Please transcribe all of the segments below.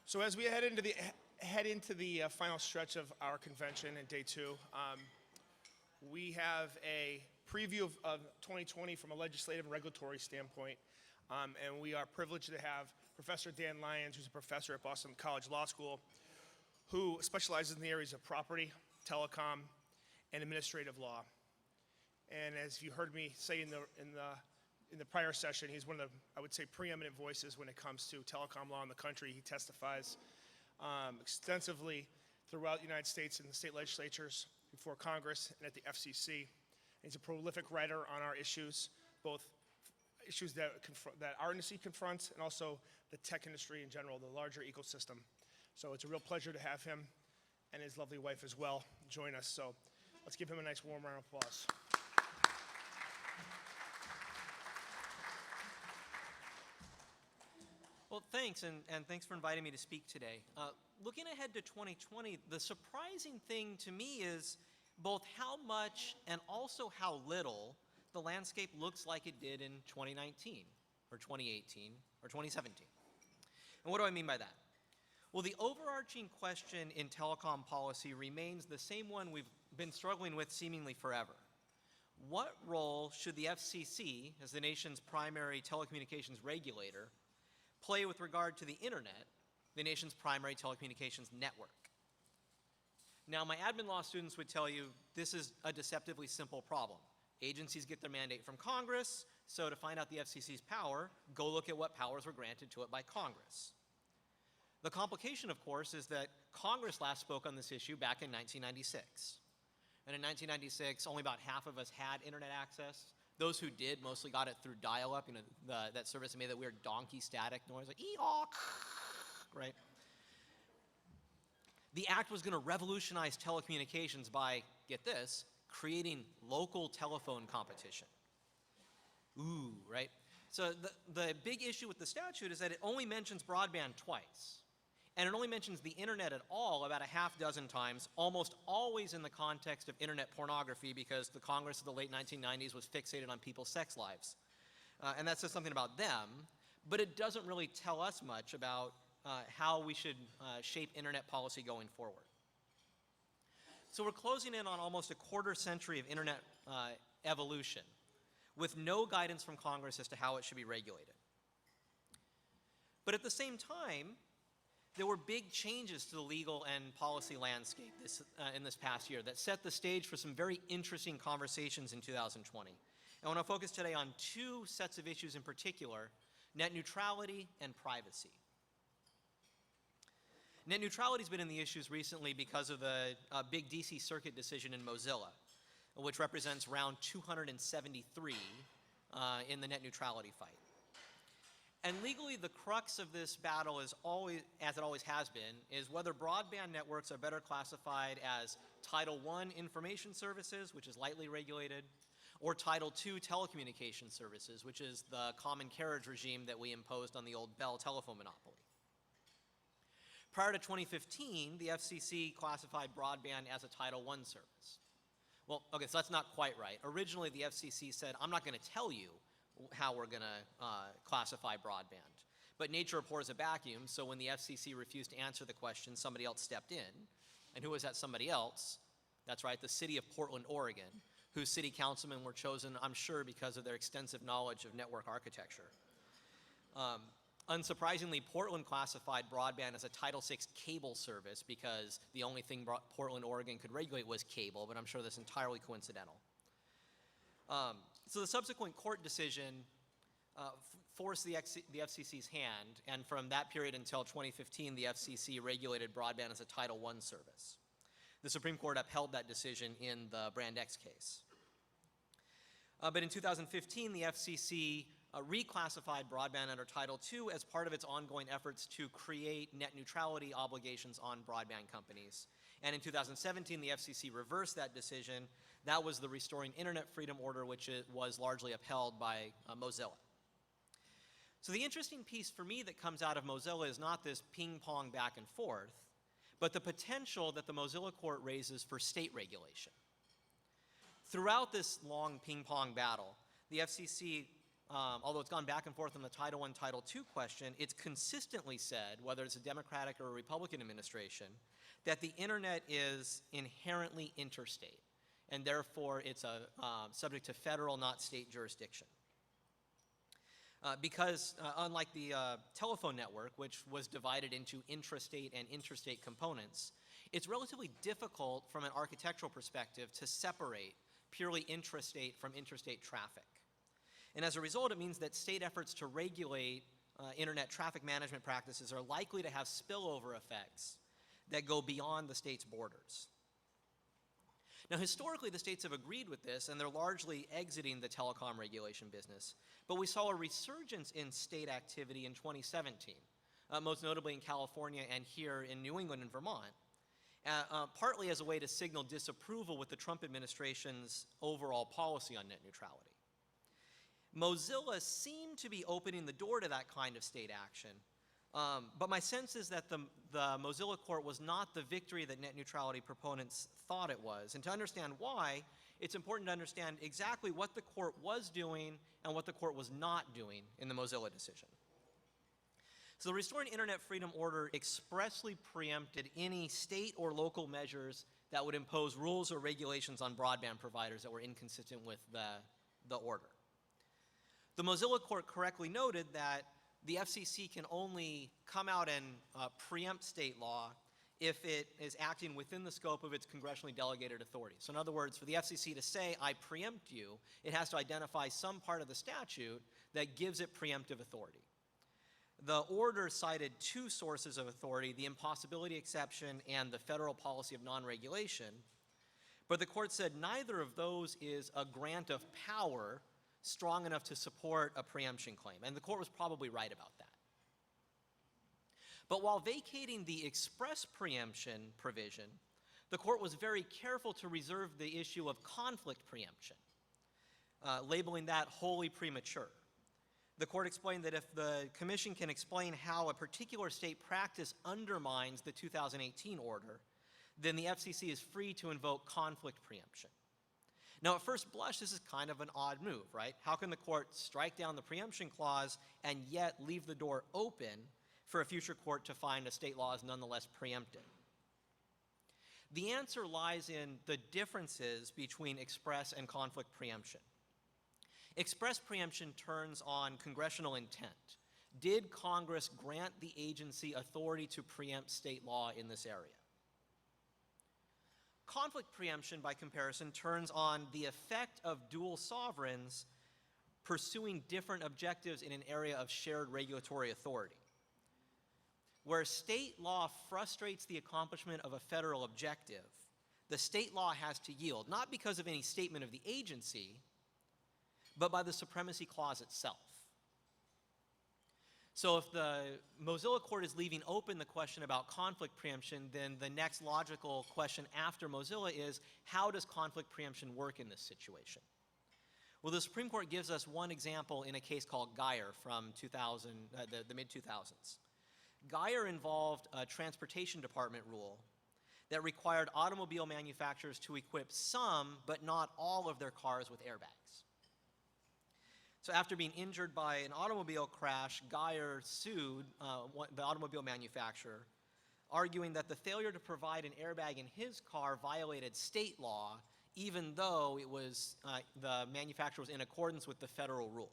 So as we head into the final stretch of our convention in day two, we have a preview of 2020 from a legislative and regulatory standpoint, and we are privileged to have Professor Dan Lyons, who's a professor at Boston College Law School, who specializes in the areas of property, telecom, and administrative law. And as you heard me say in the prior session, he's one of the, I would say, preeminent voices when it comes to telecom law in the country. He testifies extensively throughout the United States in the state legislatures, before Congress, and at the FCC. He's a prolific writer on our issues, both issues that our industry confronts and also the tech industry in general, the larger ecosystem. So it's a real pleasure to have him and his lovely wife as well join us. So let's give him a nice warm round of applause. Well, thanks, and thanks for inviting me to speak today. Looking ahead to 2020, the surprising thing to me is both how much and also how little the landscape looks like it did in 2019, or 2018, or 2017. And what do I mean by that? Well, the overarching question in telecom policy remains the same one we've been struggling with seemingly forever. What role should the FCC, as the nation's primary telecommunications regulator, play with regard to the internet, the nation's primary telecommunications network? Now, my admin law students would tell you this is a deceptively simple problem. Agencies get their mandate from Congress, so to find out the FCC's power, go look at what powers were granted to it by Congress. The complication, of course, is that Congress last spoke on this issue back in 1996. And in 1996, only about half of us had internet access. Those who did mostly got it through dial-up, that service that made that weird donkey static noise, like ee-aw, right? The act was going to revolutionize telecommunications by, get this, creating local telephone competition. Ooh, right? So the big issue with the statute is that it only mentions broadband twice. And it only mentions the internet at all about a half dozen times, almost always in the context of internet pornography, because the Congress of the late 1990s was fixated on people's sex lives. And that says something about them, but it doesn't really tell us much about how we should shape internet policy going forward. So we're closing in on almost a quarter century of internet evolution with no guidance from Congress as to how it should be regulated. But at the same time, there were big changes to the legal and policy landscape in this past year that set the stage for some very interesting conversations in 2020. I want to focus today on two sets of issues in particular: net neutrality and privacy. Net neutrality has been in the issues recently because of the big DC Circuit decision in Mozilla, which represents round 273 in the net neutrality fight. And legally, the crux of this battle is always, as it always has been, is whether broadband networks are better classified as Title I information services, which is lightly regulated, or Title II telecommunication services, which is the common carriage regime that we imposed on the old Bell telephone monopoly. Prior to 2015, the FCC classified broadband as a Title I service. Well, okay, so that's not quite right. Originally, the FCC said, I'm not going to tell you how we're going to classify broadband. But nature abhors a vacuum, so when the FCC refused to answer the question, somebody else stepped in. And who was that somebody else? That's right, the city of Portland, Oregon, whose city councilmen were chosen, I'm sure, because of their extensive knowledge of network architecture. Unsurprisingly, Portland classified broadband as a Title VI cable service because the only thing Portland, Oregon could regulate was cable, but I'm sure that's entirely coincidental. So the subsequent court decision forced the FCC's hand, and from that period until 2015, the FCC regulated broadband as a Title I service. The Supreme Court upheld that decision in the Brand X case. But in 2015, the FCC reclassified broadband under Title II as part of its ongoing efforts to create net neutrality obligations on broadband companies. And in 2017, the FCC reversed that decision. That was the Restoring Internet Freedom Order, which was largely upheld by Mozilla. So the interesting piece for me that comes out of Mozilla is not this ping-pong back and forth, but the potential that the Mozilla court raises for state regulation. Throughout this long ping-pong battle, the FCC although it's gone back and forth on the Title I, Title II question, it's consistently said, whether it's a Democratic or a Republican administration, that the internet is inherently interstate, and therefore it's subject to federal, not state jurisdiction. Because unlike the telephone network, which was divided into intrastate and interstate components, it's relatively difficult from an architectural perspective to separate purely intrastate from interstate traffic. And as a result, it means that state efforts to regulate internet traffic management practices are likely to have spillover effects that go beyond the state's borders. Now, historically, the states have agreed with this, and they're largely exiting the telecom regulation business. But we saw a resurgence in state activity in 2017, most notably in California and here in New England and Vermont, partly as a way to signal disapproval with the Trump administration's overall policy on net neutrality. Mozilla seemed to be opening the door to that kind of state action, but my sense is that the Mozilla court was not the victory that net neutrality proponents thought it was. And to understand why, it's important to understand exactly what the court was doing and what the court was not doing in the Mozilla decision. So the Restoring Internet Freedom Order expressly preempted any state or local measures that would impose rules or regulations on broadband providers that were inconsistent with the order. The Mozilla court correctly noted that the FCC can only come out and preempt state law if it is acting within the scope of its congressionally delegated authority. So in other words, for the FCC to say, I preempt you, it has to identify some part of the statute that gives it preemptive authority. The order cited two sources of authority, the impossibility exception and the federal policy of non-regulation, but the court said neither of those is a grant of power strong enough to support a preemption claim, and the court was probably right about that. But while vacating the express preemption provision, the court was very careful to reserve the issue of conflict preemption, labeling that wholly premature. The court explained that if the commission can explain how a particular state practice undermines the 2018 order, then the FCC is free to invoke conflict preemption. Now, at first blush, this is kind of an odd move, right? How can the court strike down the preemption clause and yet leave the door open for a future court to find a state law is nonetheless preempted? The answer lies in the differences between express and conflict preemption. Express preemption turns on congressional intent. Did Congress grant the agency authority to preempt state law in this area? Conflict preemption, by comparison, turns on the effect of dual sovereigns pursuing different objectives in an area of shared regulatory authority. Where state law frustrates the accomplishment of a federal objective, the state law has to yield, not because of any statement of the agency, but by the supremacy clause itself. So if the Mozilla court is leaving open the question about conflict preemption, then the next logical question after Mozilla is, how does conflict preemption work in this situation? Well, the Supreme Court gives us one example in a case called Geyer from the mid-2000s. Geyer involved a transportation department rule that required automobile manufacturers to equip some, but not all of their cars with airbags. So after being injured by an automobile crash, Geyer sued the automobile manufacturer, arguing that the failure to provide an airbag in his car violated state law, even though it was, the manufacturer was in accordance with the federal rule.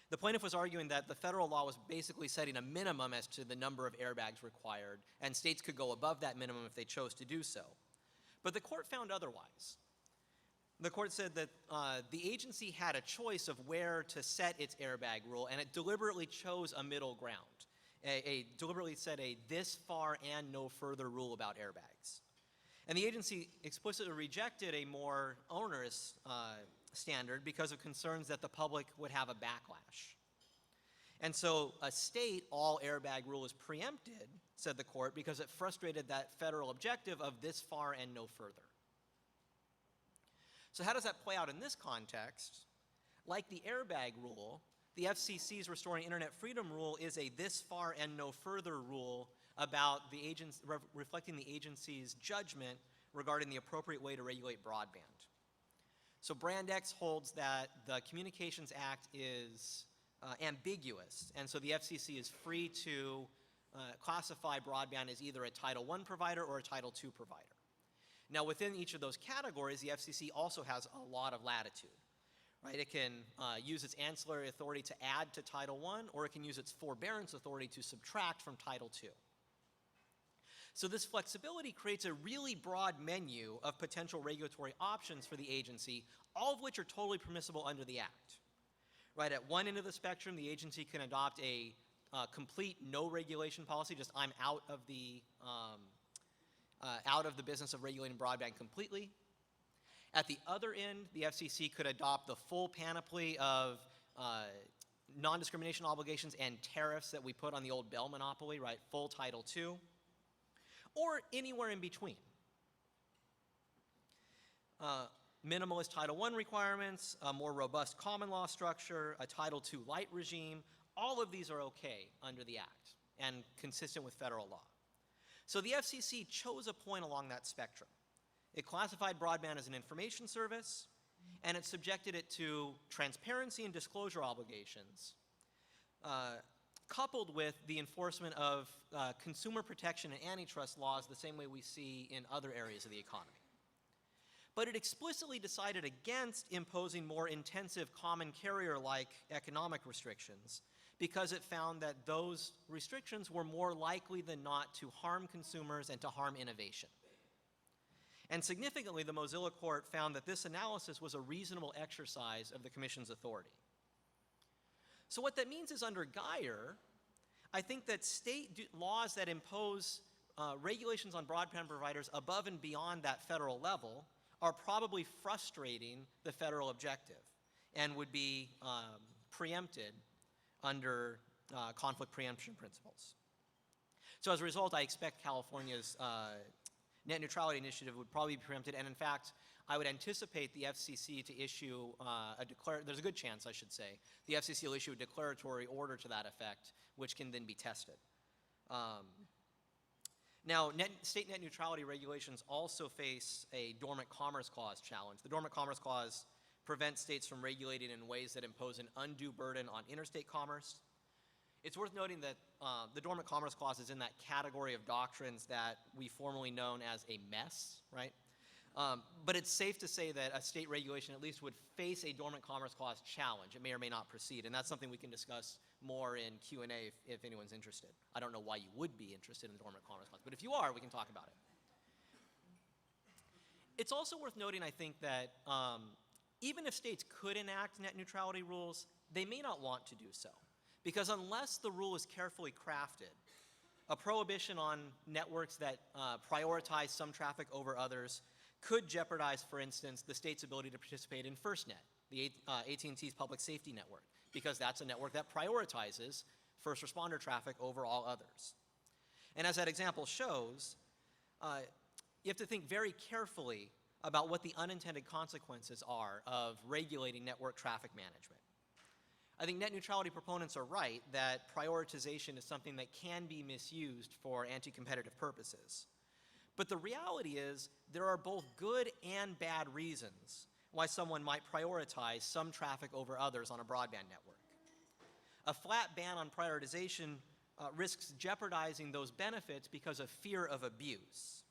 The plaintiff was arguing that the federal law was basically setting a minimum as to the number of airbags required, and states could go above that minimum if they chose to do so. But the court found otherwise. The court said that the agency had a choice of where to set its airbag rule, and it deliberately chose a middle ground. Deliberately set a this far and no further rule about airbags. And the agency explicitly rejected a more onerous standard because of concerns that the public would have a backlash. And so a state all airbag rule is preempted, said the court, because it frustrated that federal objective of this far and no further. So how does that play out in this context? Like the airbag rule, the FCC's Restoring Internet Freedom Rule is a this far and no further rule about the reflecting the agency's judgment regarding the appropriate way to regulate broadband. So Brand X holds that the Communications Act is ambiguous, and so the FCC is free to classify broadband as either a Title I provider or a Title II provider. Now, within each of those categories, the FCC also has a lot of latitude, right? It can use its ancillary authority to add to Title I, or it can use its forbearance authority to subtract from Title II. So this flexibility creates a really broad menu of potential regulatory options for the agency, all of which are totally permissible under the Act. Right, at one end of the spectrum, the agency can adopt a complete no regulation policy, just I'm out of the business of regulating broadband completely. At the other end, the FCC could adopt the full panoply of non-discrimination obligations and tariffs that we put on the old Bell monopoly, right, full Title II, or anywhere in between. Minimalist Title I requirements, a more robust common law structure, a Title II light regime, all of these are okay under the Act and consistent with federal law. So the FCC chose a point along that spectrum. It classified broadband as an information service, and it subjected it to transparency and disclosure obligations, coupled with the enforcement of consumer protection and antitrust laws the same way we see in other areas of the economy. But it explicitly decided against imposing more intensive common carrier-like economic restrictions because it found that those restrictions were more likely than not to harm consumers and to harm innovation. And significantly, the Mozilla Court found that this analysis was a reasonable exercise of the Commission's authority. So what that means is under Geyer, I think that state laws that impose regulations on broadband providers above and beyond that federal level are probably frustrating the federal objective and would be preempted under conflict preemption principles. So as a result, I expect California's net neutrality initiative would probably be preempted, and in fact, I would anticipate the FCC to issue there's a good chance, I should say, the FCC will issue a declaratory order to that effect, which can then be tested. Now, state net neutrality regulations also face a Dormant Commerce Clause challenge. The Dormant Commerce Clause prevents states from regulating in ways that impose an undue burden on interstate commerce. It's worth noting that the Dormant Commerce Clause is in that category of doctrines that we formerly known as a mess, right? But it's safe to say that a state regulation at least would face a Dormant Commerce Clause challenge. It may or may not proceed, and that's something we can discuss more in Q&A if anyone's interested. I don't know why you would be interested in the Dormant Commerce Clause, but if you are, we can talk about it. It's also worth noting, I think, that even if states could enact net neutrality rules, they may not want to do so. Because unless the rule is carefully crafted, a prohibition on networks that prioritize some traffic over others could jeopardize, for instance, the state's ability to participate in FirstNet, the AT&T's public safety network, because that's a network that prioritizes first responder traffic over all others. And as that example shows, you have to think very carefully about what the unintended consequences are of regulating network traffic management. I think net neutrality proponents are right that prioritization is something that can be misused for anti-competitive purposes. But the reality is there are both good and bad reasons why someone might prioritize some traffic over others on a broadband network. A flat ban on prioritization risks jeopardizing those benefits because of fear of abuse.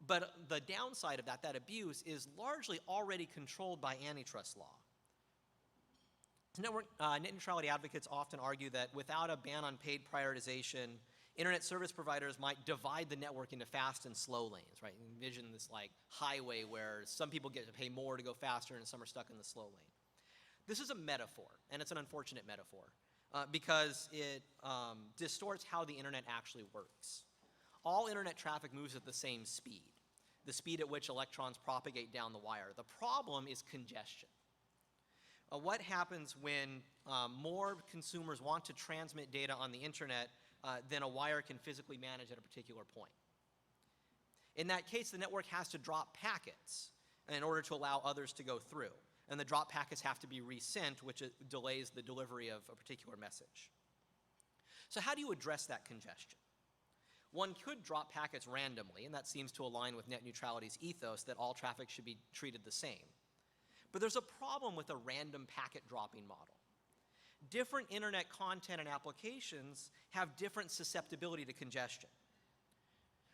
But the downside of that abuse is largely already controlled by antitrust law. Net neutrality advocates often argue that without a ban on paid prioritization, internet service providers might divide the network into fast and slow lanes, right? Envision this like highway where some people get to pay more to go faster and some are stuck in the slow lane. This is a metaphor, and it's an unfortunate metaphor, because it distorts how the internet actually works. All internet traffic moves at the same speed, the speed at which electrons propagate down the wire. The problem is congestion. What happens when more consumers want to transmit data on the internet than a wire can physically manage at a particular point? In that case, the network has to drop packets in order to allow others to go through. And the drop packets have to be resent, which delays the delivery of a particular message. So how do you address that congestion? One could drop packets randomly, and that seems to align with net neutrality's ethos that all traffic should be treated the same. But there's a problem with a random packet dropping model. Different internet content and applications have different susceptibility to congestion.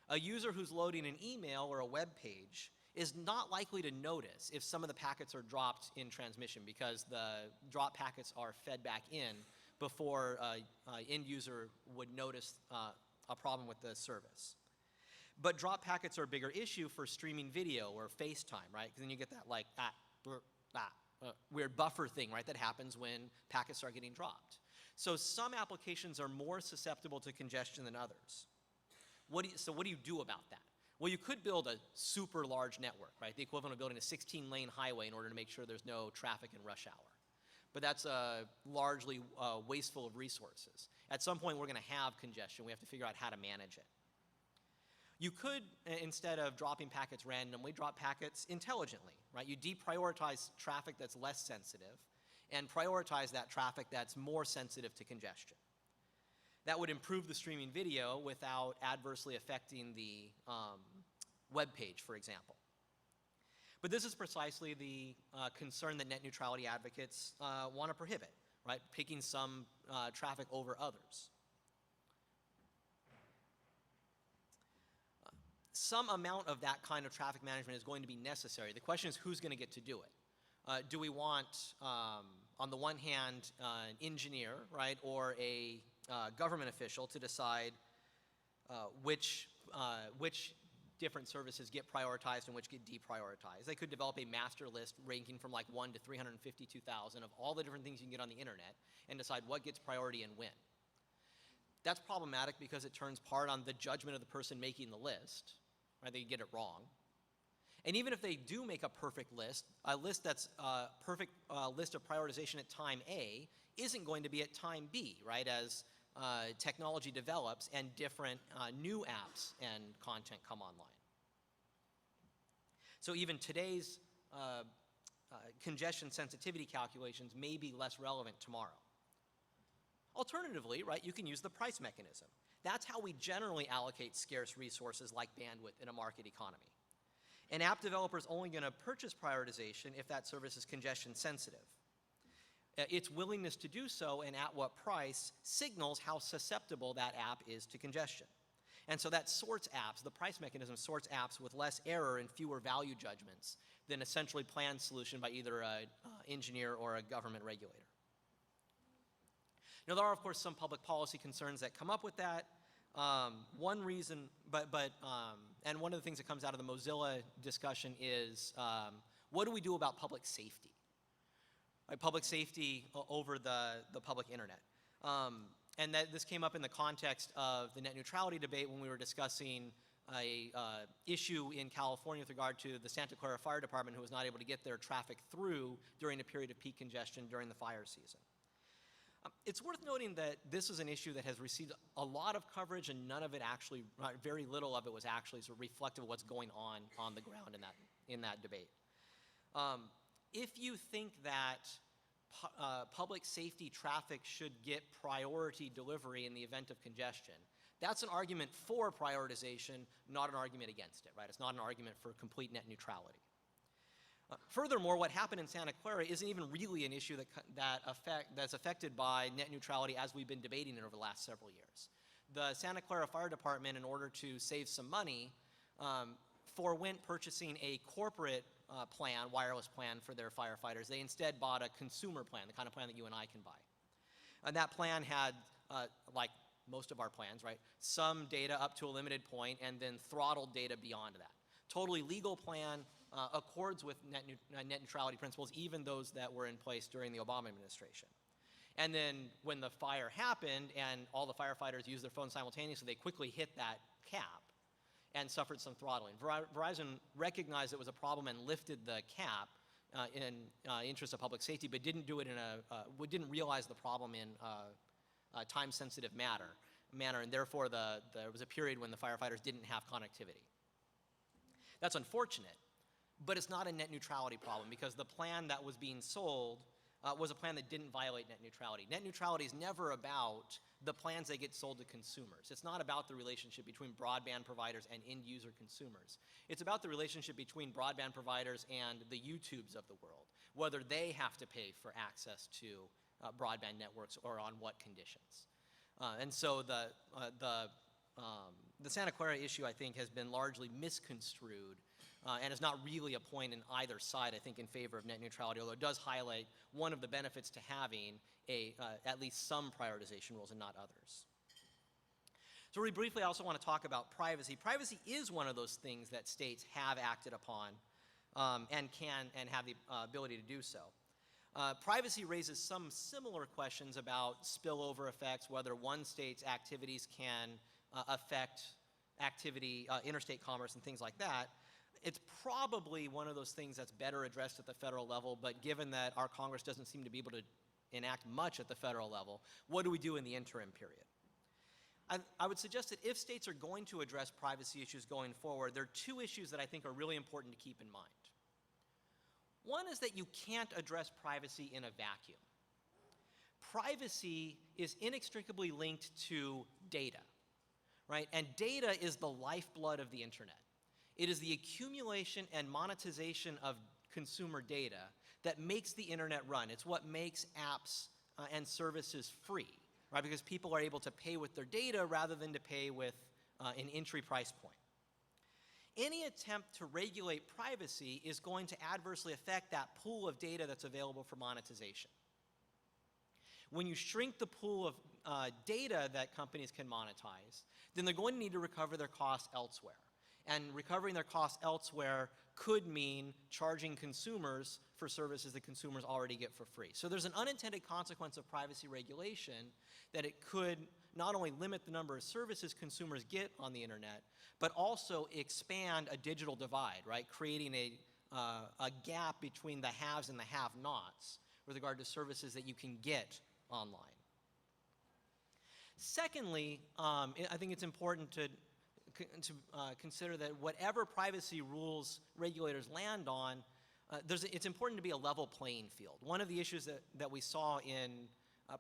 A user who's loading an email or a web page is not likely to notice if some of the packets are dropped in transmission because the drop packets are fed back in before end user would notice a problem with the service. But drop packets are a bigger issue for streaming video or FaceTime, right? Because then you get that like weird buffer thing, right, that happens when packets start getting dropped. So some applications are more susceptible to congestion than others. So what do you do about that? Well, you could build a super large network, right? The equivalent of building a 16-lane highway in order to make sure there's no traffic in rush hour. But that's largely wasteful of resources. At some point, we're going to have congestion. We have to figure out how to manage it. You could, instead of dropping packets randomly, drop packets intelligently, right? You deprioritize traffic that's less sensitive and prioritize that traffic that's more sensitive to congestion. That would improve the streaming video without adversely affecting the web page, for example. But this is precisely the concern that net neutrality advocates want to prohibit, right? Picking some traffic over others. Some amount of that kind of traffic management is going to be necessary. The question is who's going to get to do it. Do we want, on the one hand, an engineer, right, or a government official to decide which different services get prioritized and which get deprioritized? They could develop a master list ranking from like 1 to 352,000 of all the different things you can get on the internet and decide what gets priority and when. That's problematic because it turns part on the judgment of the person making the list, right? They get it wrong. And even if they do make a perfect list, a list that's a perfect list of prioritization at time A isn't going to be at time B, right? As technology develops and different new apps and content come online. So even today's congestion sensitivity calculations may be less relevant tomorrow. Alternatively, right, you can use the price mechanism. That's how we generally allocate scarce resources like bandwidth in a market economy. An app developer is only going to purchase prioritization if that service is congestion sensitive. Its willingness to do so and at what price signals how susceptible that app is to congestion. And so that sorts apps, the price mechanism sorts apps with less error and fewer value judgments than a centrally planned solution by either an engineer or a government regulator. Now, there are, of course, some public policy concerns that come up with that. One reason, and one of the things that comes out of the Mozilla discussion is, what do we do about public safety? Right, public safety over the public internet. And this came up in the context of the net neutrality debate when we were discussing a issue in California with regard to the Santa Clara Fire Department who was not able to get their traffic through during a period of peak congestion during the fire season. It's worth noting that this is an issue that has received a lot of coverage and none of it actually, very little of it was actually sort of reflective of what's going on the ground in that debate. If you think that public safety traffic should get priority delivery in the event of congestion, that's an argument for prioritization, not an argument against it, right? It's not an argument for complete net neutrality. Furthermore, what happened in Santa Clara isn't even really an issue that's affected by net neutrality as we've been debating it over the last several years. The Santa Clara Fire Department, in order to save some money, forwent purchasing a corporate plan, wireless plan for their firefighters. They instead bought a consumer plan, the kind of plan that you and I can buy. And that plan had, like most of our plans, right, some data up to a limited point and then throttled data beyond that. Totally legal plan, accords with net neutrality principles, even those that were in place during the Obama administration. And then when the fire happened and all the firefighters used their phones simultaneously, they quickly hit that cap and suffered some throttling. Verizon recognized it was a problem and lifted the cap in interest of public safety, but didn't do it didn't realize the problem in a time-sensitive manner, and therefore there was a period when the firefighters didn't have connectivity. That's unfortunate, but it's not a net neutrality problem because the plan that was being sold was a plan that didn't violate net neutrality. Net neutrality is never about the plans that get sold to consumers. It's not about the relationship between broadband providers and end user consumers. It's about the relationship between broadband providers and the YouTubes of the world, whether they have to pay for access to broadband networks or on what conditions. And so the Santa Clara issue, I think, has been largely misconstrued and is not really a point in either side, I think, in favor of net neutrality, although it does highlight one of the benefits to having at least some prioritization rules and not others. So really briefly, I also want to talk about privacy. Privacy is one of those things that states have acted upon and can and have the ability to do so. Privacy raises some similar questions about spillover effects, whether one state's activities can affect activity, interstate commerce and things like that. It's probably one of those things that's better addressed at the federal level, but given that our Congress doesn't seem to be able to enact much at the federal level, what do we do in the interim period? I would suggest that if states are going to address privacy issues going forward, there are two issues that I think are really important to keep in mind. One is that you can't address privacy in a vacuum. Privacy is inextricably linked to data, right? And data is the lifeblood of the internet. It is the accumulation and monetization of consumer data that makes the internet run. It's what makes apps and services free, right? Because people are able to pay with their data rather than to pay with an entry price point. Any attempt to regulate privacy is going to adversely affect that pool of data that's available for monetization. When you shrink the pool of data that companies can monetize, then they're going to need to recover their costs elsewhere. And recovering their costs elsewhere could mean charging consumers for services that consumers already get for free. So there's an unintended consequence of privacy regulation that it could not only limit the number of services consumers get on the internet, but also expand a digital divide, right? Creating a gap between the haves and the have-nots with regard to services that you can get online. Secondly, I think it's important to consider that whatever privacy rules regulators land on, it's important to be a level playing field. One of the issues that we saw in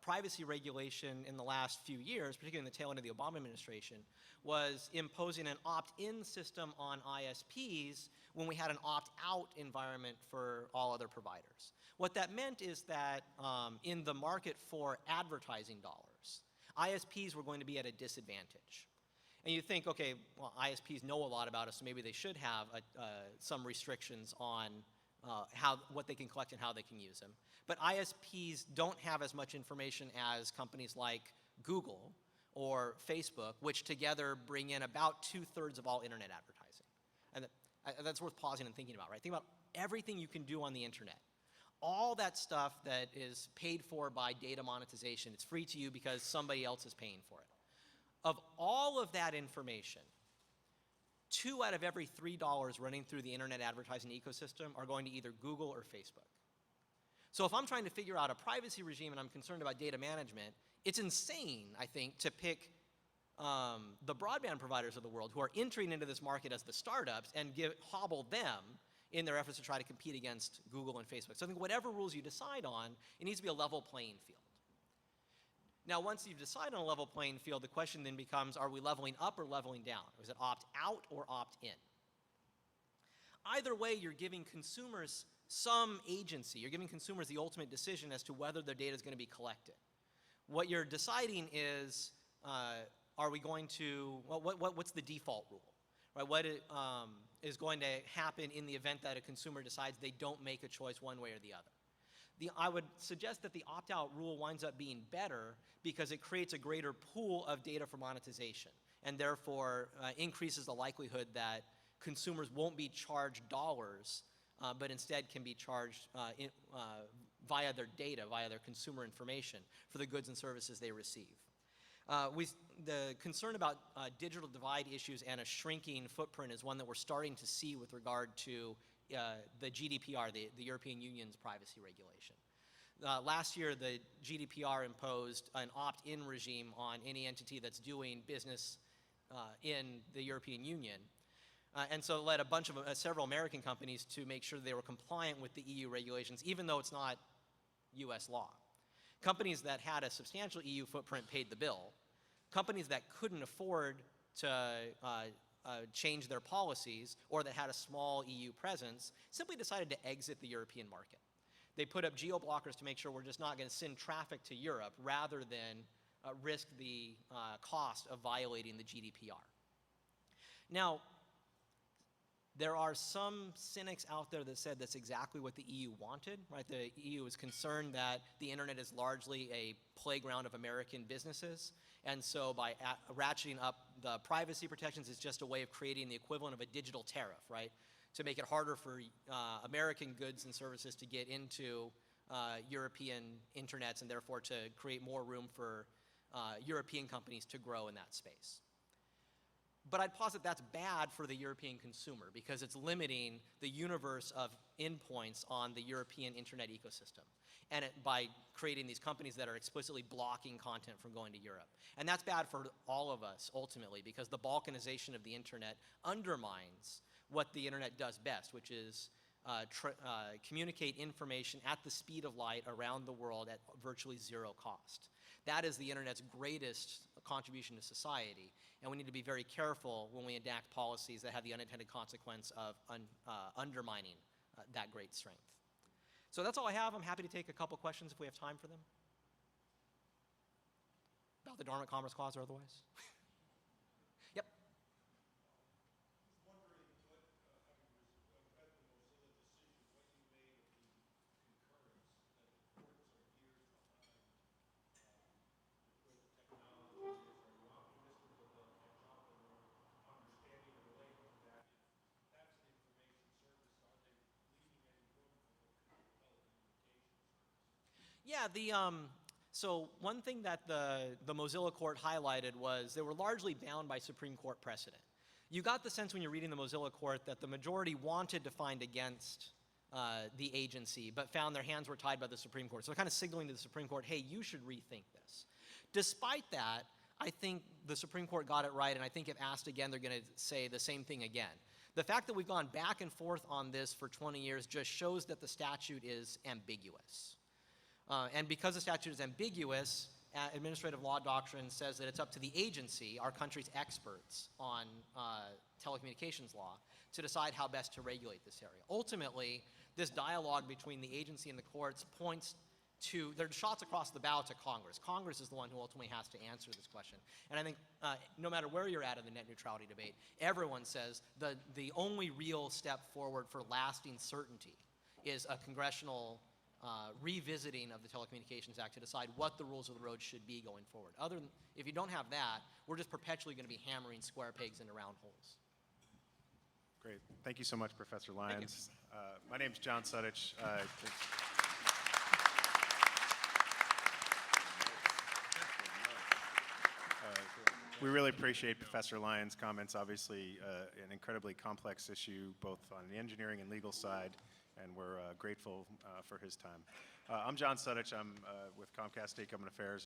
privacy regulation in the last few years, particularly in the tail end of the Obama administration, was imposing an opt-in system on ISPs when we had an opt-out environment for all other providers. What that meant is that in the market for advertising dollars, ISPs were going to be at a disadvantage. And you think, okay, well, ISPs know a lot about us, so maybe they should have some restrictions on what they can collect and how they can use them. But ISPs don't have as much information as companies like Google or Facebook, which together bring in about 2/3 of all internet advertising. And that's worth pausing and thinking about, right? Think about everything you can do on the internet. All that stuff that is paid for by data monetization, it's free to you because somebody else is paying for it. Of all of that information, 2 out of every $3 running through the internet advertising ecosystem are going to either Google or Facebook. So if I'm trying to figure out a privacy regime and I'm concerned about data management, it's insane, I think, to pick the broadband providers of the world who are entering into this market as the startups and hobble them in their efforts to try to compete against Google and Facebook. So I think whatever rules you decide on, it needs to be a level playing field. Now, once you've decided on a level playing field, the question then becomes, are we leveling up or leveling down? Is it opt-out or opt-in? Either way, you're giving consumers some agency. You're giving consumers the ultimate decision as to whether their data is going to be collected. What you're deciding is, are we going to, what's the default rule? Right? What is going to happen in the event that a consumer decides they don't make a choice one way or the other? I would suggest that the opt-out rule winds up being better because it creates a greater pool of data for monetization and therefore increases the likelihood that consumers won't be charged dollars, but instead can be charged via their data, via their consumer information for the goods and services they receive. The concern about digital divide issues and a shrinking footprint is one that we're starting to see with regard to the GDPR, the European Union's privacy regulation. Last year, the GDPR imposed an opt-in regime on any entity that's doing business in the European Union. And so it led a bunch of several American companies to make sure they were compliant with the EU regulations, even though it's not US law. Companies that had a substantial EU footprint paid the bill. Companies that couldn't afford to change their policies or that had a small EU presence simply decided to exit the European market. They put up geo-blockers to make sure we're just not going to send traffic to Europe rather than risk the cost of violating the GDPR. Now, there are some cynics out there that said that's exactly what the EU wanted, right? The EU is concerned that the internet is largely a playground of American businesses, and so by ratcheting up the privacy protections, it's just a way of creating the equivalent of a digital tariff, right? To make it harder for American goods and services to get into European internets and therefore to create more room for European companies to grow in that space. But I'd posit that's bad for the European consumer because it's limiting the universe of endpoints on the European internet ecosystem, and by creating these companies that are explicitly blocking content from going to Europe. And that's bad for all of us ultimately because the balkanization of the internet undermines what the internet does best, which is communicate information at the speed of light around the world at virtually zero cost. That is the internet's greatest contribution to society, and we need to be very careful when we enact policies that have the unintended consequence of undermining that great strength. So that's all I have. I'm happy to take a couple questions if we have time for them. About the Dormant Commerce Clause or otherwise. Yep. Yeah, so one thing that the Mozilla court highlighted was they were largely bound by Supreme Court precedent. You got the sense when you're reading the Mozilla court that the majority wanted to find against the agency, but found their hands were tied by the Supreme Court. So they're kind of signaling to the Supreme Court, hey, you should rethink this. Despite that, I think the Supreme Court got it right, and I think if asked again, they're going to say the same thing again. The fact that we've gone back and forth on this for 20 years just shows that the statute is ambiguous. And because the statute is ambiguous, administrative law doctrine says that it's up to the agency, our country's experts on telecommunications law, to decide how best to regulate this area. Ultimately, this dialogue between the agency and the courts points to, there are shots across the bow to Congress. Congress is the one who ultimately has to answer this question. And I think no matter where you're at in the net neutrality debate, everyone says the only real step forward for lasting certainty is a congressional revisiting of the Telecommunications Act to decide what the rules of the road should be going forward. Other than, if you don't have that, we're just perpetually going to be hammering square pegs into round holes. Great. Thank you so much, Professor Lyons. My name is John Sudich. We really appreciate Professor Lyons' comments. Obviously, an incredibly complex issue, both on the engineering and legal side, and we're grateful for his time. I'm John Sudich. I'm with Comcast State Government Affairs.